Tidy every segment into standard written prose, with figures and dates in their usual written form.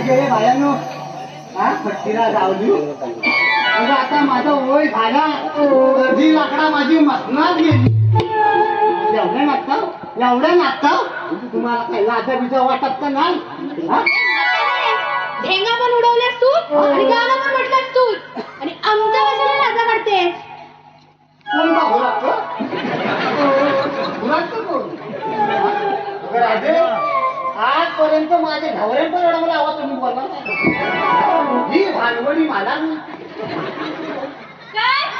गेले बायानो हा फट्टीला जावली अगं आता माझा वय झाला अर्धी लाकडा माझी मसनात गेली एवढ्या नाचता तुम्हाला काही लाजा बिजा वाटत का नाही झेंगा पण उडवलेस तू आणि गाणं पण म्हटलंस तू आणि आमच्या कशाला लाजा काढतेस कोणता राजे आजपर्यंत माझे घावरे पण एवढा मला आवाज तुम्ही बोलला ही भानवडी मला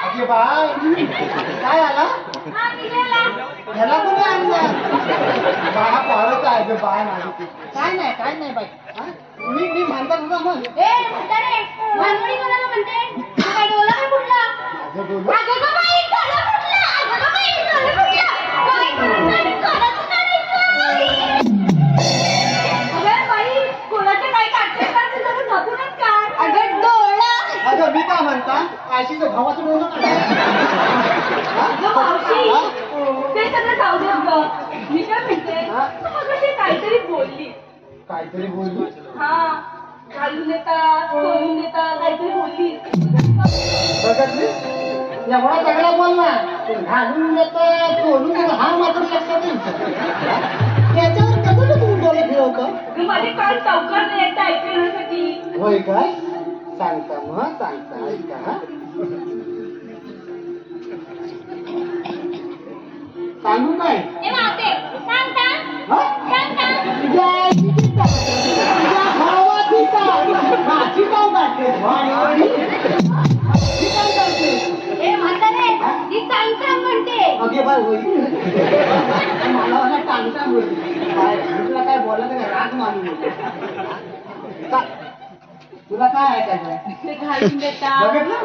अगे बाय काय आला ह्याला कोणी आणलं बाळा पाहत आहे गे बाय माझी काय नाही बाई मी म्हणता तुझा मग भानवडी कोणाला म्हणते तू काय डोला काय कुठला अगं गं बाई डोला कुठला अगं गं बाई डोला कुठला काय करणार कोणाचं करायचं अगं बाई कोणाचं काय काढते का तुझं नपूनच काय अगं डोळा अगं मी काय म्हणता आशीचं भावाचं डोळं ते सगळं जाऊ दे गं मी काय म्हणते तू मगाशी काहीतरी बोलली हा घालून देतात सोडून देतात काहीतरी बोलली बघतली एवढा सगळा बोल ना घालून देतात सोडून देतात हा मात्र लक्षात येईल त्याच्यावर कसं तुम्ही डोळे फिरवतं माझे कान चौकार नाही येत ऐकण्यासाठी होय काय सांगता ऐका सांगू काय अगे बाय होईल मला टांगता तुला काय बोलायचं नाही राग मानून तुला काय ऐकायचं घालून देतात बघितलं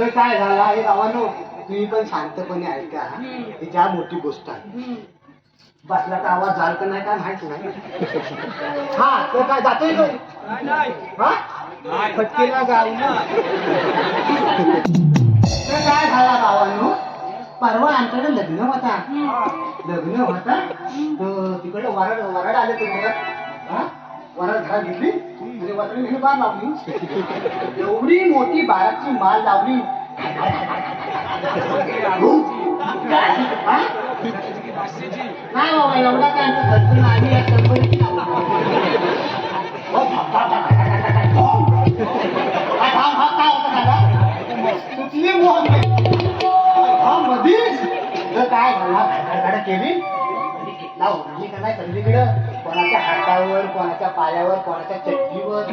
काय झालं हे गावानो तुम्ही पण शांतपणे ऐका ही ज्या मोठी गोष्ट आहे बसला तर आवाज झाला तर नाही काय माहित नाही हा तो काय जातोय तो हा फटकेला जाऊ ना काय झाला गावानो परवा आमच्याकडे लग्न होता तिकडे वराड आले तिकडे वराड घरात घेतली आणि वराडी बार लावली एवढी मोठी बाराची माल लावली नाही बाबा एवढा काय खर्च नाही सुटली मधीच काय झाला केली लावली का नाही सगळीकडं कोणाच्या हातावर कोणाच्या पायावर कोणाच्या चटणीवर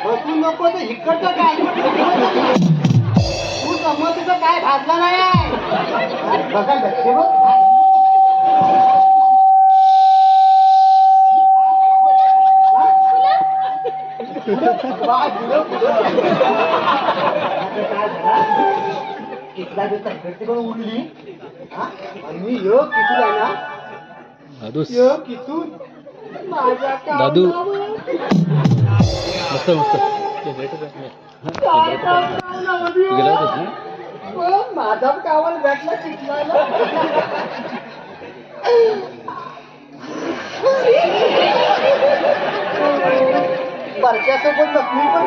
बसू नको तर इकडचं काय तू समजचं काय भाजला नाही बघा लक्ष बघ एकदा उडली आणि योग कितून आहे ना योग कितून माझ्या दादू मस्त माझा कावल भेटला चिखलाला परक्यासोबत जखमी पण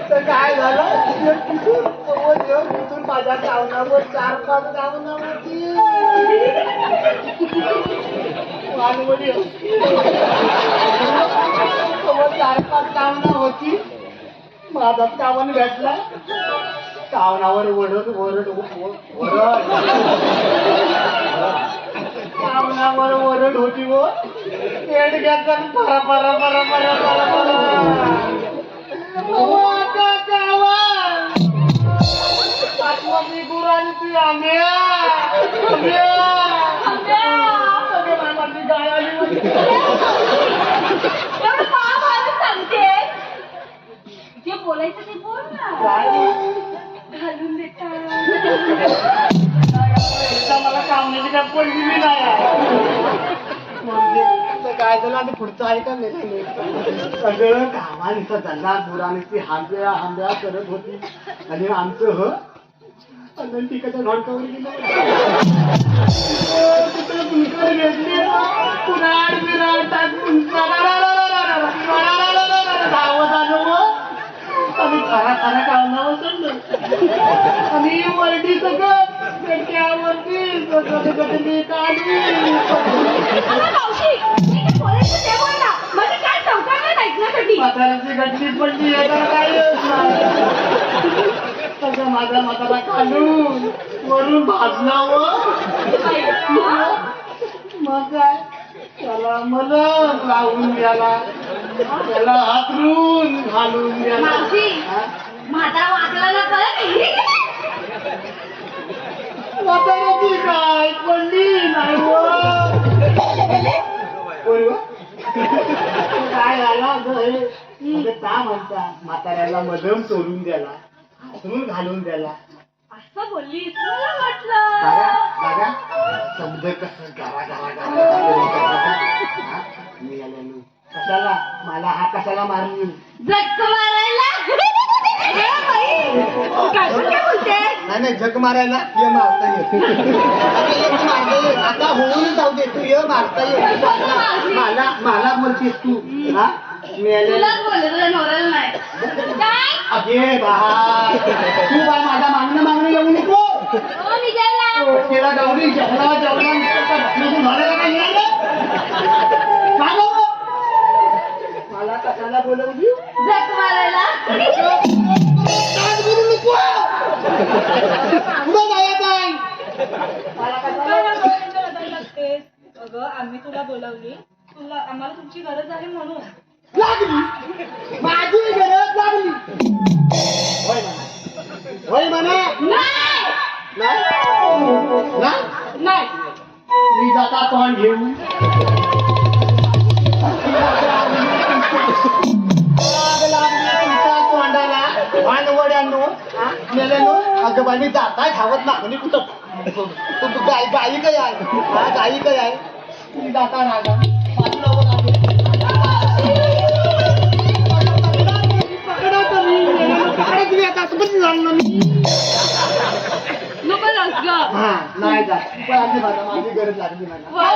तर काय झालं तिथून माझ्या कावनावर 4-5 कावनावरती वानवडी 4-5 कावना होती माझा कावन भेटला कावनावर ओरड कावनावर ओरड होती व पेट घ्यायचा मी गुराने ती आम्या गाय आली सांगते जे बोलायचं ते बोल ना घालून देतात मला कामण्याची काय पडली नाही काय झालं आता पुढचं आहे का नाही सगळं कामानिचं धंदा गुराने ती हांब्या करत होती आणि आमचं ह आणि तिकडच्या धोंडावर गेलं तिकडे कुंकर घेतली कुराड बिराड टाकून धावत आलो आणि खरा खरा कावनावर चढलो आणि वरती सगळं त्यावरती म्हाताऱ्याची गटली पडली काय सगळं माझा म्हातारा खालून वरून भाजलावं मग काय त्याला मलम लावून द्याला त्याला हातरून घालून द्याला म्हातारा वाचला ना म्हाताऱ्याची काय पडली नाही काय झाला का म्हणता म्हाताऱ्याला मलम चोरून द्याला हातरून घालून द्याला असं बोलली मला वाटलं बघा समज कसं गावा मिळाल्यानं कशाला मला हा कशाला मारून झक मारायला काय बोलते नाही झक मारायला ये मारता येत आता होऊन जाऊ दे तू ये मारता येत मला बोलतेस तू हा तुलाच बोलले तुला नवऱ्याला नाही काय अगे बा तू बा माझा मागणं येऊ नको मी जेवला केला गौरी जेवला मला कशाला बोलवली झक मारायला बोलू नको पुढं जायचं आहे मला कशाला अगं आम्ही तुला बोलावली तुला आम्हाला तुमची गरज आहे म्हणून लागली माझी गरज लागली होय म्हणा नाही मी जाता तोंड घेऊन तोंडाला भांडवड्यानो मेल्यानो अगं बाई जाताय धावत ना म्हणजे कुठं गाई काय आहे हा गाई काय आहे तुम्ही जाता राजा नाही जात पण आधी माझी गरज लागली मला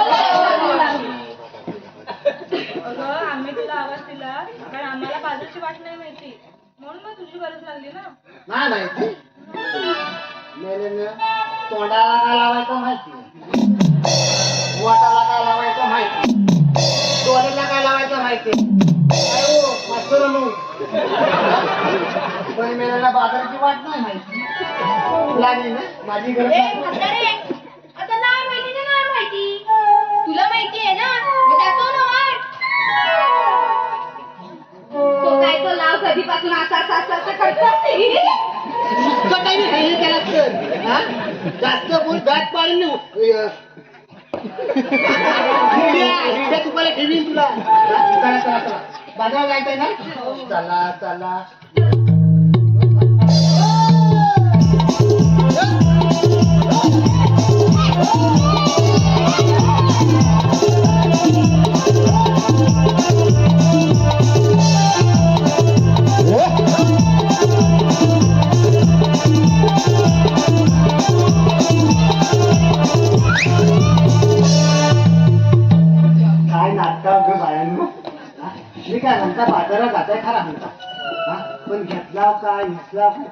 अगं आम्ही तुला आवाज दिला कारण आम्हाला बाजूची वाट नाही माहिती म्हणून मग तुझी गरज लागली ना नाही माहिती मेल्यानं तोंडाला काय लावायचं माहिती वाटाला काय लावायचं माहिती डोळ्याला काय लावायचं माहिती काय हो मास्तरांनो पण मेल्याला बाजाराची वाट नाही माहिती लागली ना माझी गरज लागली. आता नाही माहिती ना नाही माहिती तुला माहिती आहे ना मग त्यातो ना वाट तो काय तो लाव कधीपासून असा करतो कटाई नाही त्याला कर हा जास्त बोल गाठ पाडून हिरड्या तुम्हाला ठेवीन तुला चला बाजारात जायचंय ना चला काय नाटका ग बायांनो मी काय म्हणता बाजारात जाताय खरा म्हणता पण घेतला काय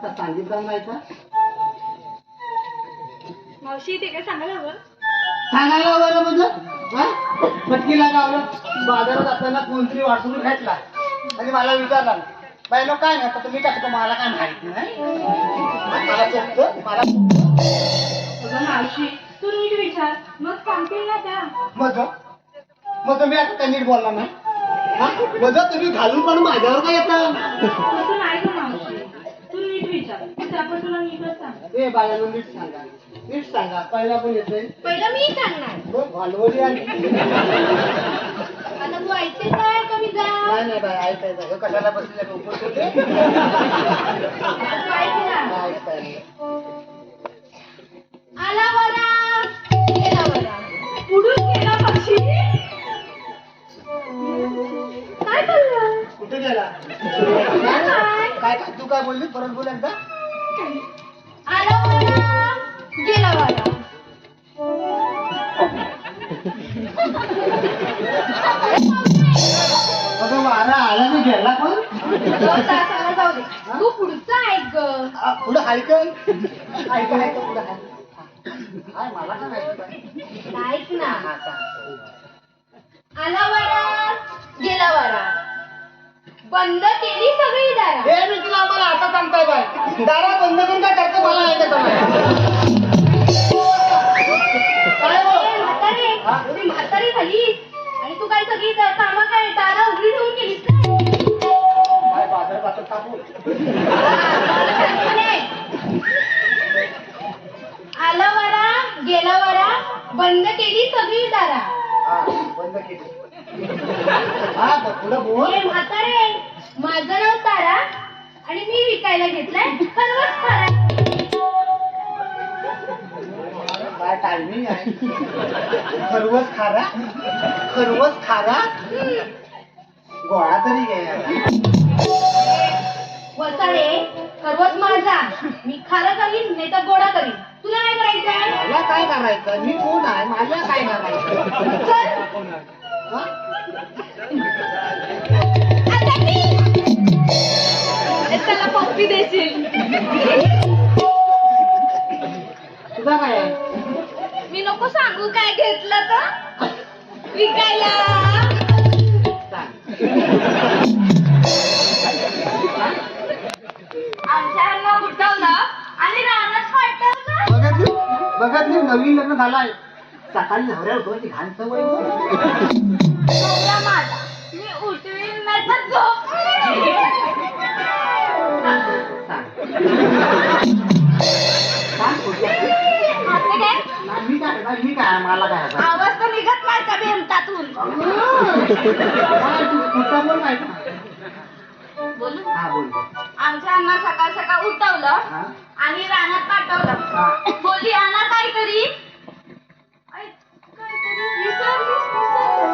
सांगितलं नाही का मावशी ते काय सांगायला हवं सांगायला बरं म्हणजे फटकीला गावलं बाजारात जाताना कोणतरी वाटून घेतला आणि मला विचारला बायनो काय नाही तुम्ही काय मला काय माहिती नाही मला अगं मावशी तू नीट विचार मग सांगतील ना त्या मग तुम्ही आता त्या नीट बोलला नाही मग तुम्ही घालून पण माझ्यावर काय येतं तसं नाही गं मावशी तू नीट विचार त्यापर तुला नीटच सांग ए बायानो नीट सांगा पहिला पण येतोय पहिलं मी सांगणार भांडवली आणि आता तू ऐकते काय कमी जा नाही बाय ऐकायचं कशाला बसले आला बरा गेला बरा पुढून गेला पक्षी काय चाललं कुठे गेला काय तू काय बोलली परत बोल एकदा आला वारा गेला वारा. अगं वारा आला नाही गेला पण जाऊ दे. तू पुढचं ऐक ग. पुढं ऐकल ऐक पुढं हाय मला काय माहिती ऐक ना. हा, सांग. आला वारा गेला वारा. बंद केली सगळी दारा. हे मी तुला आम्हाला आता सांगताय बाय दारा बंद करून काय करतो मला ऐकायचं नाही. काय हो? ए, म्हातारे एवढी म्हातारी झाली आणि तू काय सगळी कामं काय दारा उघडी ठेवून केलीस काय बाजार बाजार टाकू काय? आला वारा गेला वारा. बंद केली सगळी दारा. हा बंद केली हा पुढं बोल ए म्हातारे माझं नाव तारा आणि मी विकायला घेतलाय खरवस खारा. काय टायमिंग आहे खरवस खारा गोळा तरी घे वसाडे खरवस माझा. मी खारा करीन नाही तर गोडा करीन. तुला काय करायचंय? मला काय करायचं मी कोण आहे मला काय करायचं चल. हा? आता मी त्याला पप्पी देशील. तुझा काय आहे मी नको सांगू काय घेतलं तर विकायला. सांग आमच्या ह्यांना उठवलं आणि रानात पाठवलं. बघत नाही नवीन लग्न झालाय सकाळी नवऱ्या उठवायची घाण सवय नवरा माझा मी उठवीन नाही तर झोपवीन. असं काय? मी काय मला काय आता? आवाज तर निघत नाही का बेमतातून. कुठं पण माहिती बोलू. हा बोल आमच्या अण्णा सकाळ सकाळ उठवलं हा आणि रानात पाठवलं. हा बोलली आणा काहीतरी.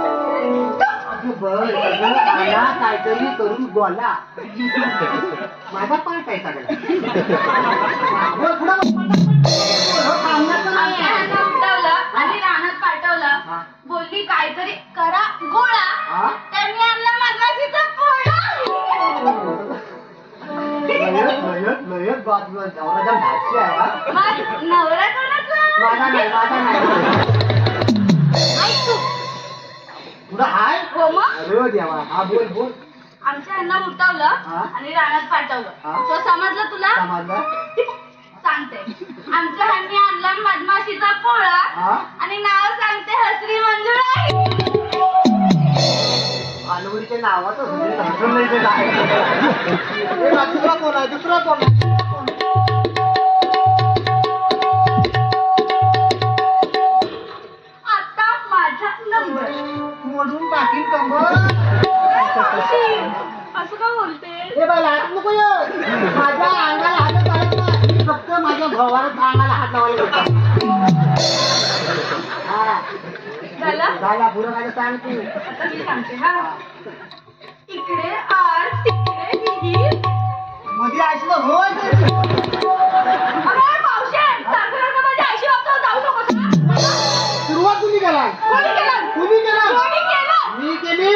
अगं बरं सगळं आला काहीतरी करून बोला माझा पाठ आहे सगळा आमच्या ह्यांना उठवलं आणि रानात पाठवलं. हा. बोलली काहीतरी करा गोळा. हा? त्यांनी आणला मधमाशीचा पोळा. लयच बाजूला नवरा भाजी आहे हा. मग नवरा कोणाचा? माझा नाही ऐक तू. पुढं हाय हो मग अरे देवा हा बोल बोल आमच्या ह्यांना उठवलं हा. आणि रानात हा. पाठवलं. तो समजलं तुला? समजलं सांगते. आमच्या ह्यांनी आणला मधमाशीचा पोळा हा आणि नाव सांगते हसरी मंजुळा. आलवडीच्या नावातच हसून नाही ते काय दुसरा कोण आहे दुसरा कोण आहे आता माझा नंबर. मोडून टाकीन कंबर असं का बोलते? हे बाय लाट नको ये. माझ्या अंगाला हात लावत नाही. मी फक्त माझ्या भावाला अंगाला हात लावायला घेतो. हा झालं? झाला पुढं काय सांग तू आता मी सांगते हा. इकडे आर तिकडे विहीर. मध्ये ऐकलं होय अरे मावशे सारखं माझ्या आईशी बाबतीत जाऊ नकोस ना. सुरुवात तुम्ही केला कोणी केलं? तुम्ही केला कोणी केलं? मी केली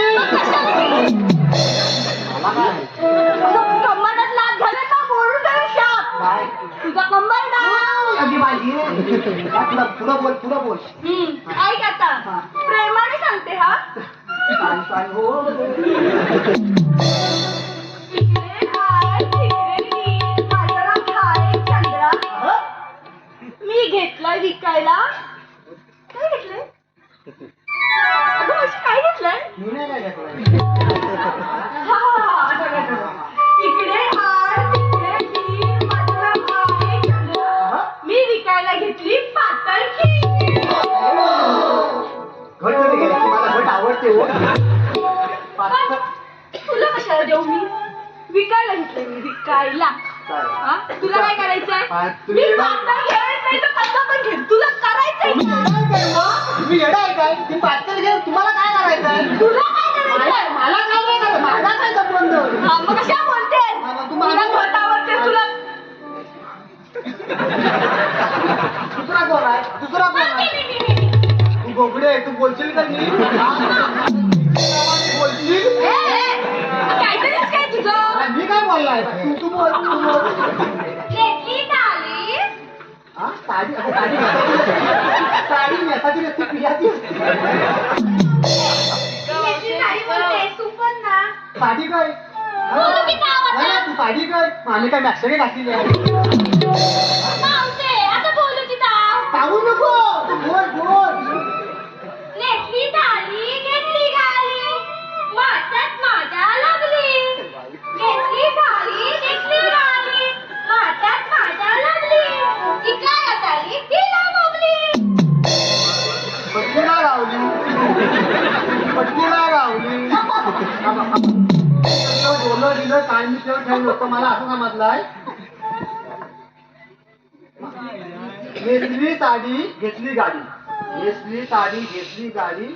मला काय असं कंबरात लाथ घालेल ना बोलून तरी शाप. काय तुझा कंबर दाब. अगदी माझी पुढं बोल ऐक आता हा. प्रेमाने सांगते हा. सांग हो इकडे आर तिकडे विहीर. माझं नाव आहे चंद्रा. मी घेतलाय विकायला. काय घेतलंय? अगं मावशी, काय घेतलंय? मी नाही काय घेतलं हा, आठवलं. इकडे आर तिकडे विहीर. माझं नाव आहे चंद्रा. मी विकायला घेतली पातळ खीर. घट कधी घ्यायची मला घट आवडते हो पाच- तुला कशाला देऊ मी? विकायला घेतलंय मी विकायला. काय? हा? तुला काय करायचंय? काय? तुम्ही मी येडा- पातळ घेत नाही तर कसं पण घेईन. तुला करायचंय तुम्ही काय? येडा आहे काय हो? तुम्ही येडा आहे काय ती पातळ घे तुम्हाला काय करायचंय तुला काय करायचंय? मला काय नाही करायचं माझा काय संबंध हा, मग कशा बोलतेस? हा, मग तुला तुम्हाला- घट आवडते तुला. रे तू बोलशील का नी? बोलशील काहीतरीच काय तुझं मी काय बोललाय तू बोल तू बोल. घेतली ताली हा साडी साडी नेसाची नसते पियाची असते. घेतली ताली बोलते तू पण ना साडी काय बोलू की नाव आता? नाही, तू साडी काय आम्ही काय मॅक्सने घातलेली आहे मावशे आता बोलू की नाव सांगू नको तू बोल बोल. घेतली ताली घेतली गाली मातात माझ्या लागली घेतली ताली घेतली गाली मातात माझ्या लागली ती काय ताली तिला बोबली पत्नीला गावली पत्नीला गावली. बोललं दिलं काय मी तेव्हा ठेवलं होतं मला असं समजलंय. नेसली साडी घेतली गाडी नेसली साडी घेतली गाडी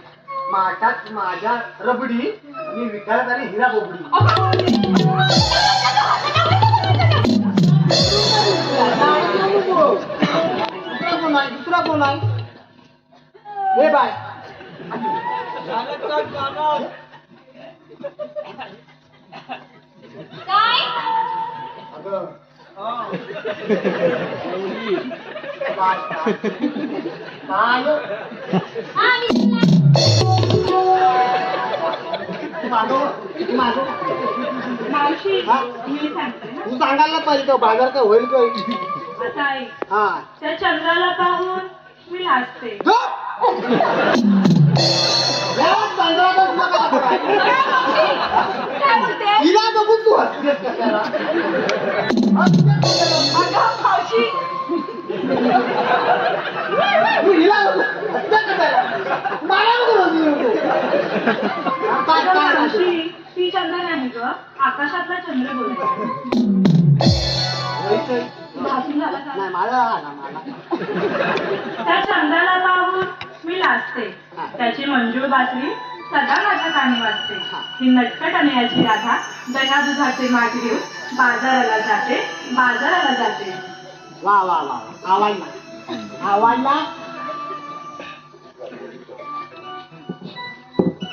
माठात माझ्या रबडी मी विकायला आणि हिरा बोबडी. दुसरा कोण आहे हे बाय काय अगं काय हा मी माझं मावशी हा? मी सांगते ना तू सांगायला पाहिजे का बाजार काय होईल का आता आई हा त्या चंद्राला पाहून मी लाजते काय म्हणते हिला बघून तू हसतेस कशाला अगं मावशी तू हिला बघून हसतेस कशाला मला बघून हसू अगं मावशी ती चंद्र नाही ग आकाशातला चंद्र बोलते भासून झाला का नाही मला मला त्या चंद्राला पाहून मी लाजते त्याची मंजूळ बासरी सदा माझ्या कानी वाजते ही नटखट अनयाची राधा दया दुधाचे माठ घेऊन बाजाराला जाते वा वा वा आवडला आवडला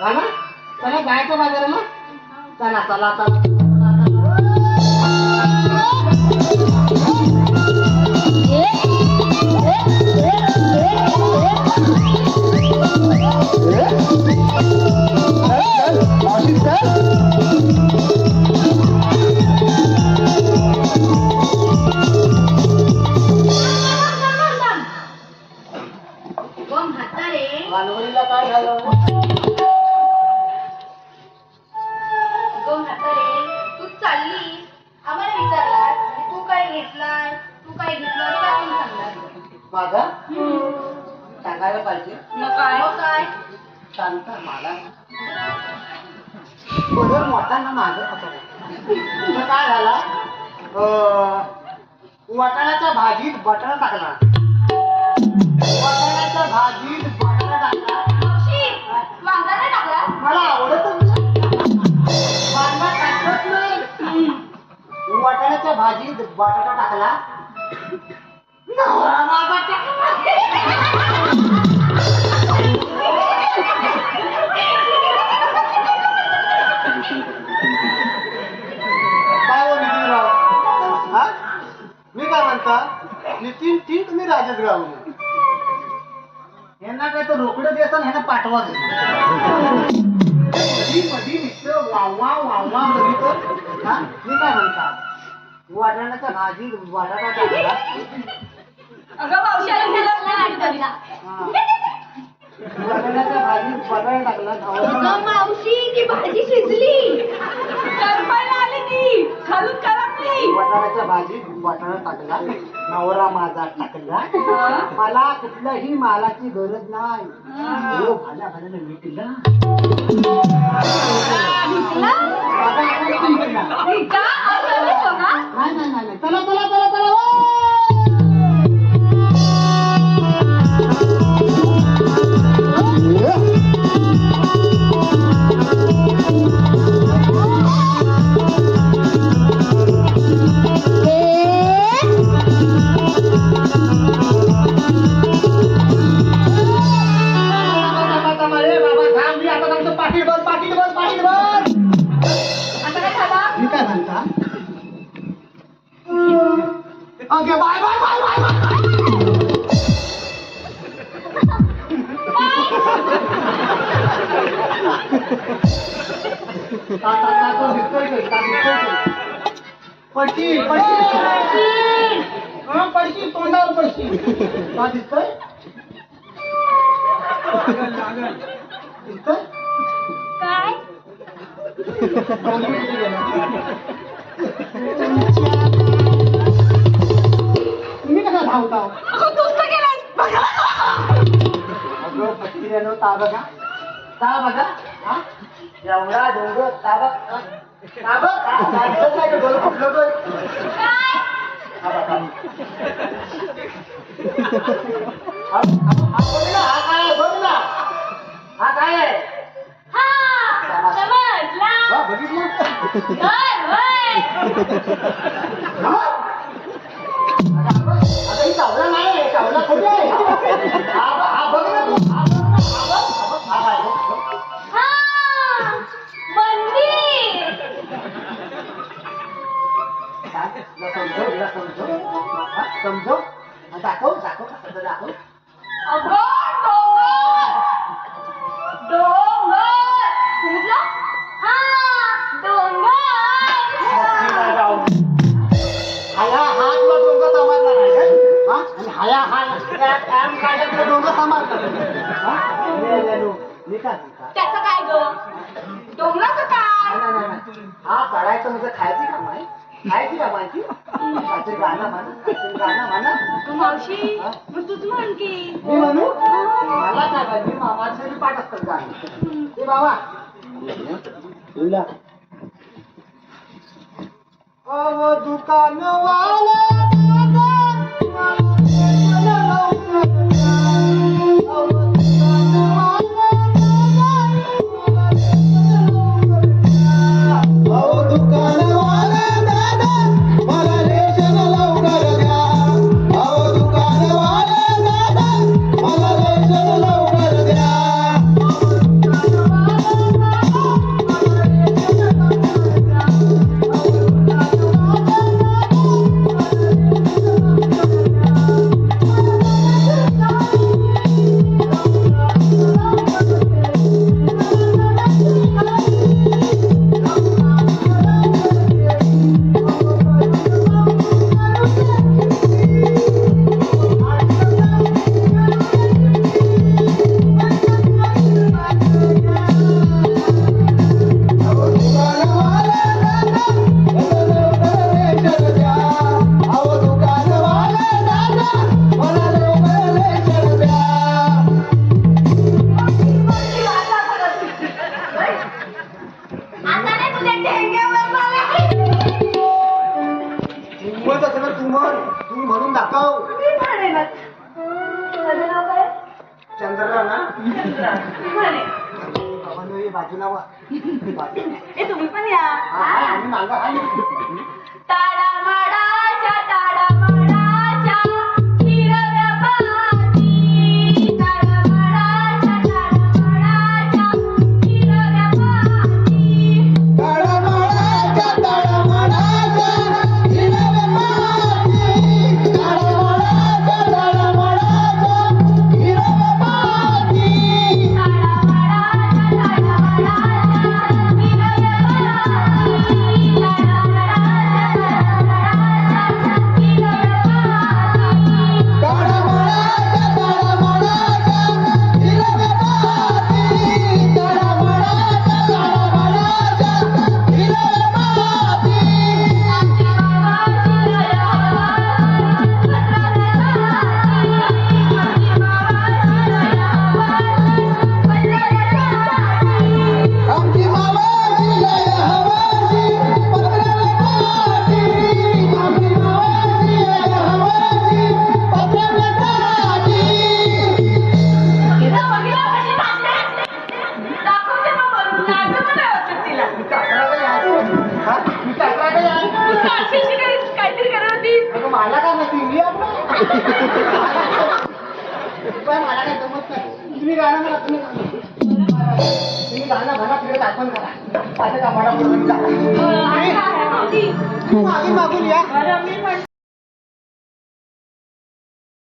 ना चला जायचं बाजाराला चला चला चला मानवरीला काय झालं तू चालली आम्हाला विचारलास तू काय घेतलाय तू काय घेतलं काय कोण सांगणार माझा सांगायला पाहिजे मग काय सांगता मला बदल मोठा ना माझं तुझं काय झाला वाटाण्याच्या भाजीत बटाटा टाकला वाटाण्याच्या भाजीत बटाटा टाकला मावशी वांगा नाही टाकलास मला आवडतच नाही वांगा टाकत नाही वाटाण्याच्या भाजीत बटाटा टाकला नवरा माझा काय हो नितीनराव हा मी काय म्हणता नितीन ठीक मी राजसगाव यांना काय तर रोकडं देसान ह्यांना पाठवा मधी नुसतं वावा वावा करीत हा मी काय म्हणता वाटाण्याच्या भाजी बटाटा टाकला अगं मावशी वाटाण्याच्या भाजीत बटाटा टाकला अगं मावशी ती भाजी शिजली करपायला आली ती घालून करत नाही वाटाण्याच्या भाजीत बटाटा टाकला नवरा माझा टाकला मला कुठल्याही मालाची गरज नाही हो भाल्या भाल्याने विकला माझा आनंद विकला. का असं नसतो का नाही नाही नाही नाही. चला चला चला चला ओ! पाटील बस. आता काय झालं? मी काय म्हणता okay bye bye bye bye bye. पडशी तोंडावर पडशी का दिसतोय दिसतोय काय तुम्ही कसा धावता तूच तर गेलास बघा. अगं पत्तीनं ता बघा हा एवढा डोंगर ता बघ डोंगर कुठलं तो बघ ना हा काय आहे हा समजला बघितलं घर होय आता ही चावला नाही चावला थोडी आहे हा बघ ना तू हा काय हा मंदिर समजव दाखव कसं दाखव अगं डोंगर समजलं? हा डोंगर हाया हा तुला डोंगर समजला नाही काय हा आणि हाया हा काय तुला डोंगर समजला मी काय म्हणता त्याचं काय ग डोंगराचं काय नाही. हा चढायचं म्हणजे खायची काम आहे खायची का माहिती काहीतरी गाणं म्हणा मावशी मग तूच म्हण की मी म्हणू मला काय पाहिजे मामाचे बी पाठ असतात गाणं ते बाबा अव दुकान तू म्हणून दाखव मी म्हणेनच. माझं नाव काय चंद्रराव ना चंद्रा. मी म्हणे बाबांनो, हे बाजूला वा ए तुम्ही पण या आणि मागं आहे ताडामाडाच्या हिरव्या पाती ताडामाडाच्या हिरव्या पाती काहीतरी करत होती मला काय माहिती मी मला काय जमत नाही तुम्ही गाणं म्हणा तुम्ही तुम्ही गाणं म्हणा फिरत आपण करा माझ्या कामाला बोलून जा आता आहे मावशी. मागून मागून या बरं मी म्हणते